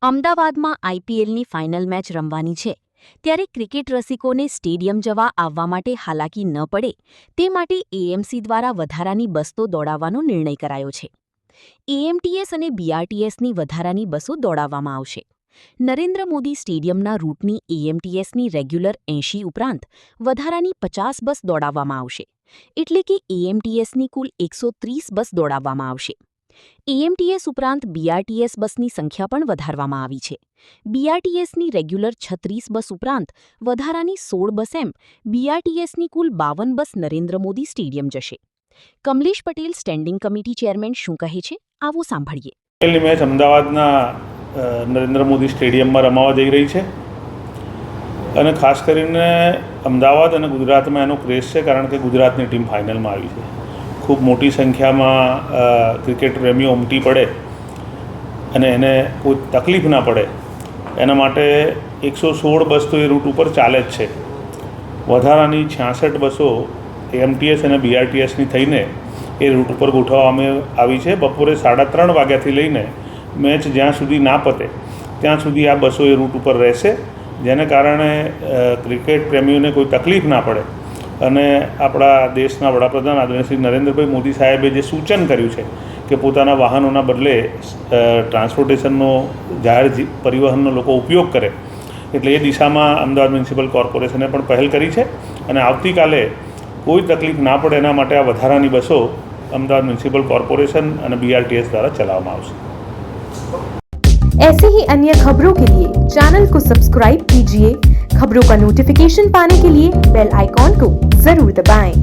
અમદાવાદમાં આઈપીએલની final match રમવાની છે ત્યારે ક્રિકેટ રસિકોને સ્ટેડિયમ જવા આવવા માટે હાલાકી ન પડે તે માટે એએમસી દ્વારા વધારાની બસો દોડાવવાનો નિર્ણય કરાયો છે. એએમટીએસ અને બીઆરટીએસની વધારાની બસો દોડાવવામાં આવશે. નરેન્દ્ર મોદી સ્ટેડિયમના રૂટની એએમટીએસની રેગ્યુલર 80 ઉપરાંત વધારાની 50 બસ દોડાવવામાં આવશે. એટલે કે એએમટીએસની કુલ 130 બસ દોડાવવામાં આવશે. એએમટીએસ ઉપરાંત બીઆરટીએસ બસની સંખ્યા પણ વધારવામાં આવી છે. બીઆરટીએસની રેગ્યુલર 36 બસ ઉપરાંત વધારાની 16 બસ એમ બીઆરટીએસની કુલ 52 બસ નરેન્દ્ર મોદી સ્ટેડિયમ જશે. Kamlesh Patel standing committee chairman શું કહે છે, આવો સાંભળીએ. પહેલી મેચ અમદાવાદના નરેન્દ્ર મોદી સ્ટેડિયમમાં રમાવા જઈ રહી છે અને ખાસ કરીને અમદાવાદ અને ગુજરાતમાં એનો ક્રેઝ છે, કારણ કે ગુજરાતની ટીમ ફાઇનલમાં આવી છે. ખૂબ મોટી સંખ્યામાં ક્રિકેટ પ્રેમીઓ ઉમટી પડે અને એને કોઈ તકલીફ ના પડે એના માટે 116 બસ તો એ રૂટ ઉપર ચાલે જ છે. વધારાની 66 બસો એમટીએસ અને બીઆરટીએસની થઈને એ રૂટ ઉપર ગોઠવવામાં આવી છે. બપોરે 3:30 વાગ્યાથી લઈને મેચ જ્યાં સુધી ના પતે ત્યાં સુધી આ બસો એ રૂટ ઉપર રહેશે, જેને કારણે ક્રિકેટ પ્રેમીઓને કોઈ તકલીફ ના પડે અને આપણા દેશના વડાપ્રધાન આદરણીય શ્રી નરેન્દ્રભાઈ મોદી સાહેબે જે સૂચન કર્યું છે કે પોતાના વાહનોના બદલે ટ્રાન્સપોર્ટેશનનો જાહેર પરિવહનનો લોકો ઉપયોગ કરે, એટલે એ દિશામાં અમદાવાદ મ્યુનિસિપલ કોર્પોરેશને પણ પહેલ કરી છે અને આવતીકાલે કોઈ તકલીફ ના પડે એના માટે આ વધારાની બસો અમદાવાદ म्युनिसिपल कॉरपोरेशन और बीआरटीएस द्वारा चलावવામાં આવશે. ऐसे ही अन्य खबरों के लिए चैनल को सब्सक्राइब कीजिए. खबरों का नोटिफिकेशन पाने के लिए बेल आइकॉन को जरूर दबाएं.